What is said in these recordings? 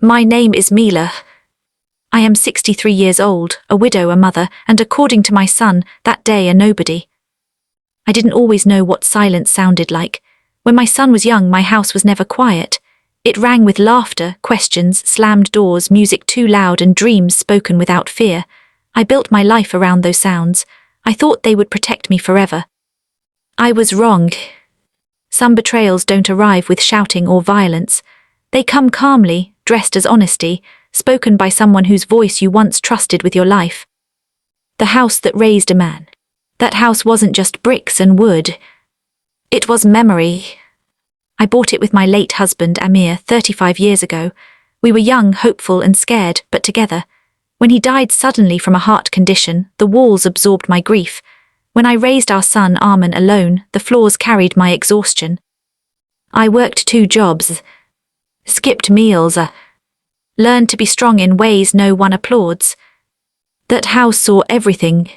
My name is Mila. I am 63 years old, a widow, a mother, and according to my son, that day a nobody. I didn't always know what silence sounded like. When my son was young, my house was never quiet. It rang with laughter, questions, slammed doors, music too loud, and dreams spoken without fear. I built my life around those sounds. I thought they would protect me forever. I was wrong. Some betrayals don't arrive with shouting or violence. They come calmly, dressed as honesty, spoken by someone whose voice you once trusted with your life. The house that raised a man. That house wasn't just bricks and wood. It was memory. I bought it with my late husband, Amir, 35 years ago. We were young, hopeful and scared, but together. When he died suddenly from a heart condition, the walls absorbed my grief. When I raised our son, Arman, alone, the floors carried my exhaustion. I worked 2 jobs. Skipped meals. Learned to be strong in ways no one applauds. That house saw everything.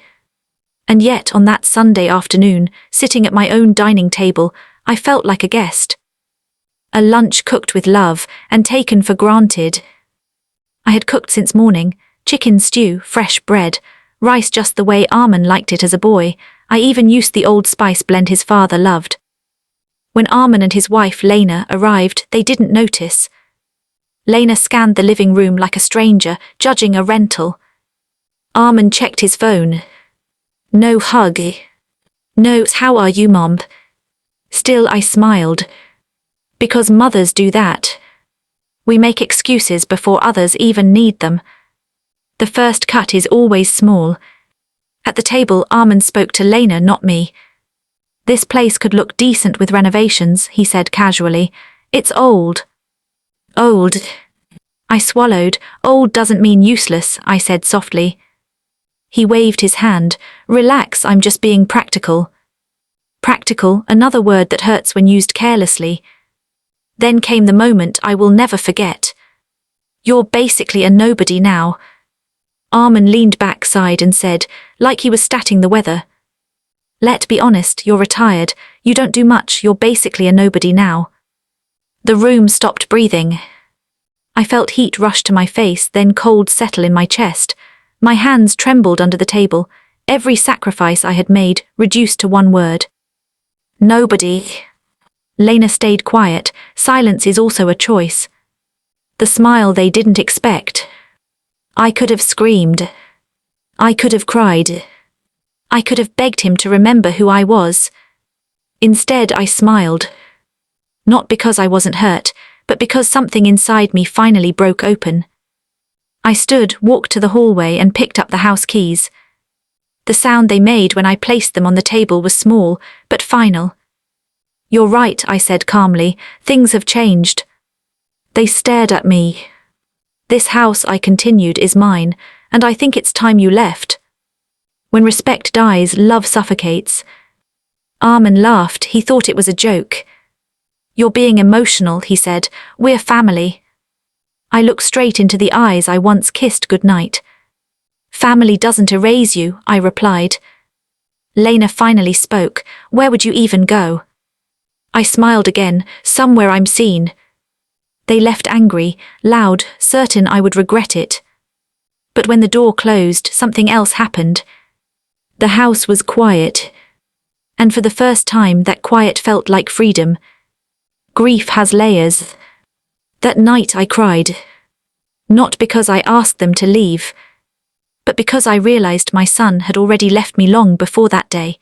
And yet, on that Sunday afternoon, sitting at my own dining table, I felt like a guest. A lunch cooked with love and taken for granted. I had cooked since morning, chicken stew, fresh bread, rice just the way Arman liked it as a boy. I even used the old spice blend his father loved. When Arman and his wife, Lena, arrived, they didn't notice. Lena scanned the living room like a stranger, judging a rental. Arman checked his phone. No hug. No, how are you, Mom? Still I smiled. Because mothers do that. We make excuses before others even need them. The first cut is always small. At the table, Arman spoke to Lena, not me. This place could look decent with renovations, he said casually. It's old. Old. I swallowed. Old doesn't mean useless, I said softly. He waved his hand. Relax, I'm just being practical. Practical, another word that hurts when used carelessly. Then came the moment I will never forget. You're basically a nobody now. Arman leaned back, sighed and said, like he was statting the weather. Let's be honest, you're retired. You don't do much, you're basically a nobody now. The room stopped breathing. I felt heat rush to my face, then cold settle in my chest. My hands trembled under the table, every sacrifice I had made reduced to one word. Nobody. Lena stayed quiet. Silence is also a choice. The smile they didn't expect. I could have screamed. I could have cried. I could have begged him to remember who I was. Instead, I smiled. Not because I wasn't hurt, but because something inside me finally broke open. I stood, walked to the hallway and picked up the house keys. The sound they made when I placed them on the table was small, but final. You're right, I said calmly, things have changed. They stared at me. This house, I continued, is mine, and I think it's time you left. When respect dies, love suffocates. Arman laughed, he thought it was a joke. You're being emotional, he said, we're family. I looked straight into the eyes I once kissed goodnight. Family doesn't erase you, I replied. Lena finally spoke, where would you even go? I smiled again, somewhere I'm seen. They left angry, loud, certain I would regret it. But when the door closed, something else happened. The house was quiet. And for the first time that quiet felt like freedom. Grief has layers. That night I cried. Not because I asked them to leave, but because I realized my son had already left me long before that day.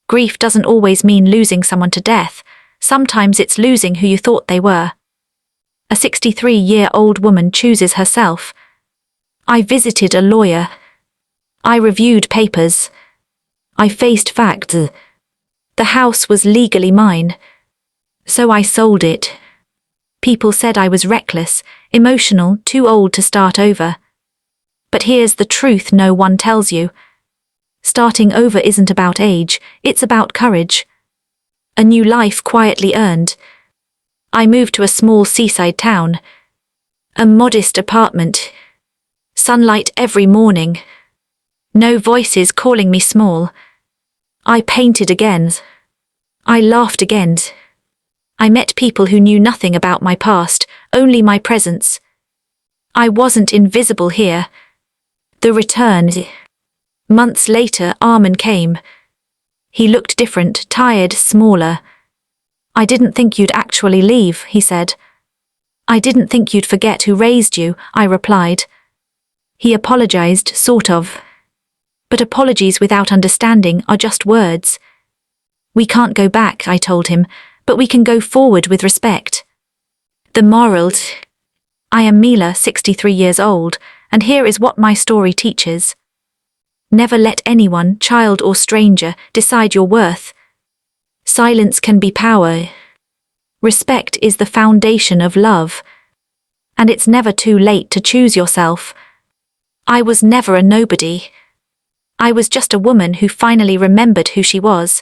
Grief doesn't always mean losing someone to death. Sometimes it's losing who you thought they were. A 63-year-old woman chooses herself. I visited a lawyer. I reviewed papers. I faced facts. The house was legally mine. So I sold it. People said I was reckless, emotional, too old to start over. But here's the truth no one tells you. Starting over isn't about age, it's about courage. A new life quietly earned. I moved to a small seaside town. A modest apartment. Sunlight every morning. No voices calling me small. I painted again. I laughed again. I met people who knew nothing about my past, only my presence. I wasn't invisible here. The return. Months later, Armin came. He looked different, tired, smaller. I didn't think you'd actually leave, he said. I didn't think you'd forget who raised you, I replied. He apologized, sort of. But apologies without understanding are just words. We can't go back, I told him, but we can go forward with respect. The moral. I am Mila, 63 years old, and here is what my story teaches. Never let anyone, child or stranger, decide your worth. Silence can be power. Respect is the foundation of love. And it's never too late to choose yourself. I was never a nobody. I was just a woman who finally remembered who she was.